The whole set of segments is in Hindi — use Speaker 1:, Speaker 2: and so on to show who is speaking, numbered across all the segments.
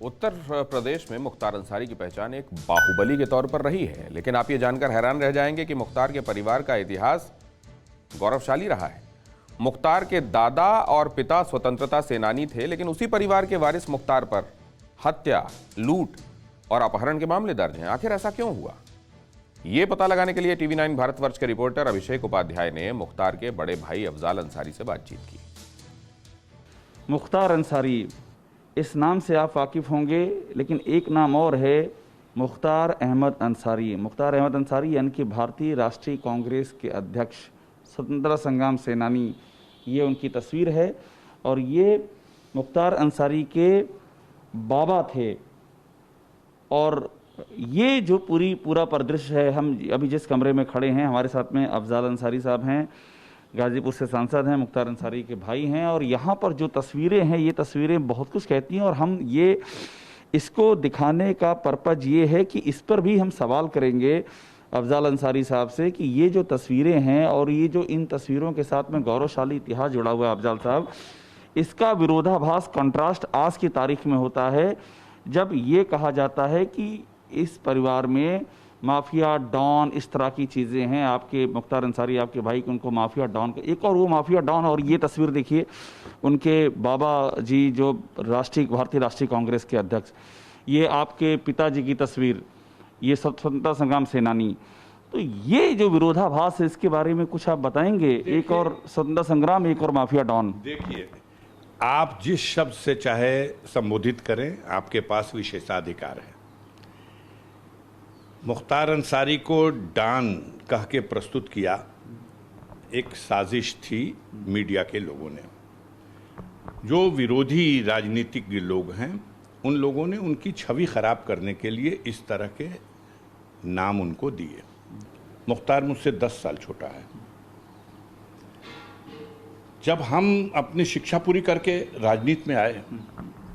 Speaker 1: उत्तर प्रदेश में मुख्तार अंसारी की पहचान एक बाहुबली के तौर पर रही है, लेकिन आप ये जानकर हैरान रह जाएंगे कि मुख्तार के परिवार का इतिहास गौरवशाली रहा है। मुख्तार के दादा और पिता स्वतंत्रता सेनानी थे, लेकिन उसी परिवार के वारिस मुख्तार पर हत्या, लूट और अपहरण के मामले दर्ज हैं। आखिर ऐसा क्यों हुआ, ये पता लगाने के लिए TV9 भारतवर्ष के रिपोर्टर अभिषेक उपाध्याय ने मुख्तार के बड़े भाई अफजाल अंसारी से बातचीत की।
Speaker 2: मुख्तार अंसारी, इस नाम से आप वाकिफ़ होंगे, लेकिन एक नाम और है, मुख्तार अहमद अंसारी। मुख्तार अहमद अंसारी यानी कि भारतीय राष्ट्रीय कांग्रेस के अध्यक्ष, स्वतंत्रता संग्राम सेनानी, ये उनकी तस्वीर है। और ये मुख्तार अंसारी के बाबा थे। और ये जो पूरा परिदृश्य है, हम अभी जिस कमरे में खड़े हैं, हमारे साथ में अफजाल अंसारी साहब हैं, गाजीपुर से सांसद हैं, मुख्तार अंसारी के भाई हैं। और यहाँ पर जो तस्वीरें हैं, ये तस्वीरें बहुत कुछ कहती हैं। और हम ये इसको दिखाने का पर्पज ये है कि इस पर भी हम सवाल करेंगे अफजाल अंसारी साहब से कि ये जो तस्वीरें हैं और ये जो इन तस्वीरों के साथ में गौरवशाली इतिहास जुड़ा हुआ है अफजाल साहब, इसका विरोधाभास, कंट्रास्ट आज की तारीख में होता है जब ये कहा जाता है कि इस परिवार में माफिया, डॉन, इस तरह की चीज़ें हैं। आपके मुख्तार अंसारी, आपके भाई को, उनको माफिया डॉन, एक और वो माफिया डॉन। और ये तस्वीर देखिए, उनके बाबा जी जो भारतीय राष्ट्रीय कांग्रेस के अध्यक्ष, ये आपके पिताजी की तस्वीर, ये स्वतंत्रता संग्राम सेनानी। तो ये जो विरोधाभास है, इसके बारे में कुछ आप बताएंगे? एक और स्वतंत्रता संग्राम, एक और माफिया डॉन।
Speaker 3: देखिए, आप जिस शब्द से चाहे संबोधित करें, आपके पास विशेषाधिकार है। मुख्तार अंसारी को डॉन कह के प्रस्तुत किया, एक साजिश थी मीडिया के लोगों ने। जो विरोधी राजनीतिक लोग हैं, उन लोगों ने उनकी छवि खराब करने के लिए इस तरह के नाम उनको दिए। मुख्तार मुझसे 10 साल छोटा है। जब हम अपनी शिक्षा पूरी करके राजनीति में आए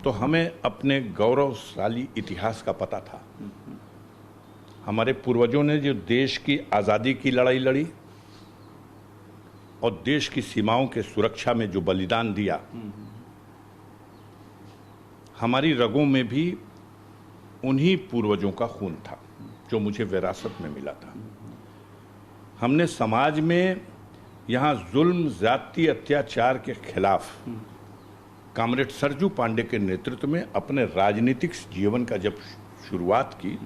Speaker 3: तो हमें अपने गौरवशाली इतिहास का पता था। हमारे पूर्वजों ने जो देश की आज़ादी की लड़ाई लड़ी और देश की सीमाओं के सुरक्षा में जो बलिदान दिया, हमारी रगों में भी उन्हीं पूर्वजों का खून था जो मुझे विरासत में मिला था। हमने समाज में यहाँ जुल्म, जाति, अत्याचार के खिलाफ कॉमरेड सरजू पांडे के नेतृत्व में अपने राजनीतिक जीवन का जब शुरुआत की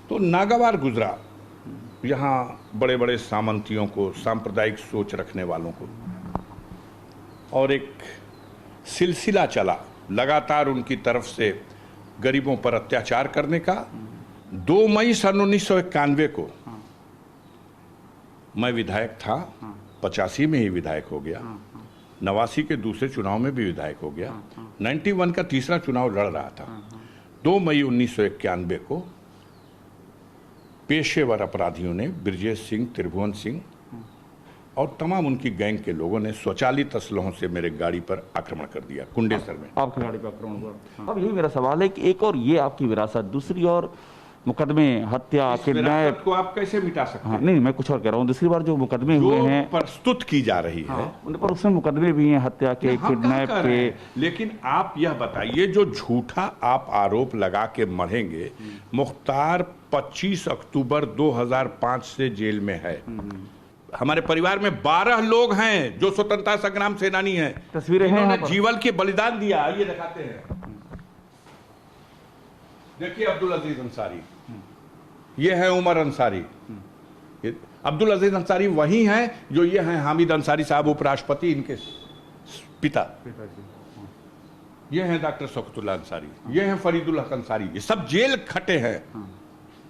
Speaker 3: तो नागवार गुजरा। यहाँ बड़े बड़े सामंतियों को, सांप्रदायिक सोच रखने वालों को, और एक सिलसिला चला लगातार उनकी तरफ से गरीबों पर अत्याचार करने का। 2 मई सन 1991 को मैं विधायक था, 85 में ही विधायक हो गया, 89 के दूसरे चुनाव में भी विधायक हो गया, 91 का तीसरा चुनाव लड़ रहा था। 2 मई 1991 को पेशेवर अपराधियों ने, ब्रजेश सिंह, त्रिभुवन सिंह और तमाम उनकी गैंग के लोगों ने स्वचालित असलहों से मेरे गाड़ी पर आक्रमण कर दिया, कुंडेसर में।
Speaker 2: आपकी गाड़ी पर आक्रमण हुआ। अब यही मेरा सवाल है कि एक और ये आपकी विरासत, दूसरी और मुकदमे, हत्या, किडनैप
Speaker 3: को आप कैसे मिटा सकते हैं?
Speaker 2: नहीं, मैं कुछ और कह रहा हूँ। दूसरी बार जो मुकदमे हुए हैं,
Speaker 3: प्रस्तुत की जा रही है,
Speaker 2: उन पर उसमें मुकदमे भी हैं, हत्या के, किडनैप के।
Speaker 3: लेकिन आप यह बताइए, जो झूठा आप आरोप लगा के मढ़ेंगे, मुख्तार 25 अक्टूबर 2005 से जेल में है। हमारे परिवार में 12 लोग हैं जो स्वतंत्रता संग्राम सेनानी हैं।
Speaker 2: तस्वीरें हैं,
Speaker 3: उन्होंने जीवन के बलिदान दिया। आइए दिखाते हैं। देखिए, अब्दुल अजीज अंसारी, ये है उमर अंसारी। अब्दुल अजीज अंसारी वही हैं जो ये हैं हामिद अंसारी साहब, उपराष्ट्रपति, इनके पिता। ये हैं डॉक्टर शौकतुल्ला अंसारी, ये हैं फरीदुल हक अंसारी। ये सब जेल खटे हैं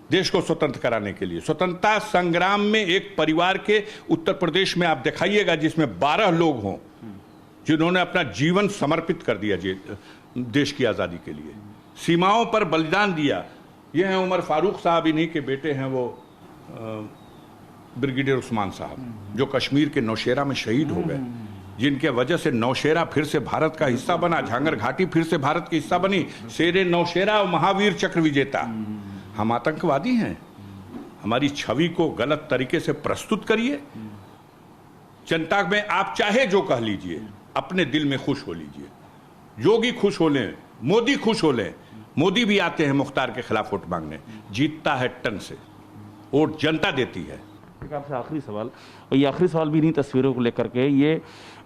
Speaker 3: देश को स्वतंत्र कराने के लिए। स्वतंत्रता संग्राम में एक परिवार के उत्तर प्रदेश में आप दिखाइएगा जिसमें 12 लोग हों जिन्होंने अपना जीवन समर्पित कर दिया देश की आज़ादी के लिए, सीमाओं पर बलिदान दिया। ये हैं उमर फारूक साहब, इन्हीं के बेटे हैं वो ब्रिगेडियर उस्मान साहब, जो कश्मीर के नौशेरा में शहीद हो गए, जिनके वजह से नौशेरा फिर से भारत का हिस्सा बना, झांगर घाटी फिर से भारत की हिस्सा बनी, शेरे नौशेरा और महावीर चक्र विजेता। हम आतंकवादी हैं? हमारी छवि को गलत तरीके से प्रस्तुत करिए। जनता में आप चाहे जो कह लीजिए, अपने दिल में खुश हो लीजिए। योगी खुश हो लें, मोदी खुश हो ले। मोदी भी आते हैं मुख्तार के खिलाफ वोट मांगने, जीतता है टन से, वोट जनता देती है।
Speaker 2: एक आपसे आखिरी सवाल, और ये आखिरी सवाल भी इन्हीं तस्वीरों को लेकर के, ये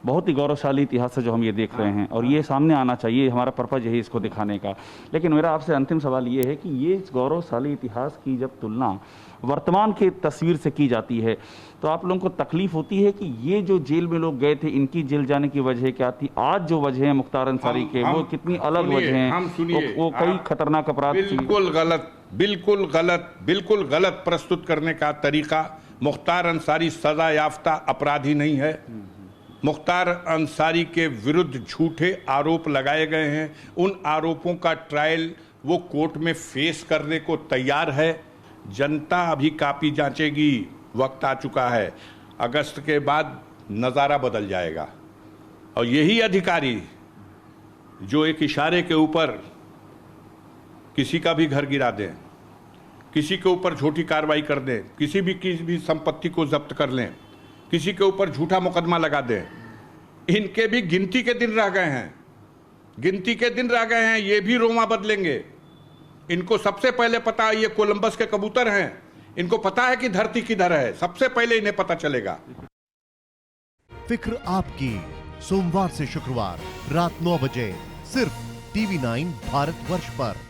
Speaker 2: बहुत ही गौरवशाली इतिहास है जो हम ये देख रहे हैं और ये सामने आना चाहिए, हमारा पर्पज यही इसको दिखाने का। लेकिन मेरा आपसे अंतिम सवाल ये है कि ये गौरवशाली इतिहास की जब तुलना वर्तमान की तस्वीर से की जाती है तो आप लोगों को तकलीफ होती है कि ये जो जेल में लोग गए थे इनकी जेल जाने की वजह क्या थी, आज जो वजह है मुख्तार अंसारी के वो कितनी अलग वजह हैं, वो कई खतरनाक अपराध थी।
Speaker 3: बिल्कुल गलत प्रस्तुत करने का तरीका। मुख्तार अंसारी सजा याफ्ता अपराधी नहीं है। मुख्तार अंसारी के विरुद्ध झूठे आरोप लगाए गए हैं, उन आरोपों का ट्रायल वो कोर्ट में फेस करने को तैयार है। जनता अभी कापी जांचेगी, वक्त आ चुका है। अगस्त के बाद नज़ारा बदल जाएगा और यही अधिकारी जो एक इशारे के ऊपर किसी का भी घर गिरा दें, किसी के ऊपर झूठी कार्रवाई कर दें, किसी भी संपत्ति को जब्त कर लें, किसी के ऊपर झूठा मुकदमा लगा दें, इनके भी गिनती के दिन रह गए हैं, गिनती के दिन रह गए हैं। ये भी रोमा बदलेंगे। इनको सबसे पहले पता है ये कोलंबस के कबूतर हैं, इनको पता है कि धरती किधर है, सबसे पहले इन्हें पता चलेगा।
Speaker 4: फिक्र आपकी, सोमवार से शुक्रवार रात 9 बजे सिर्फ TV9 भारतवर्ष पर।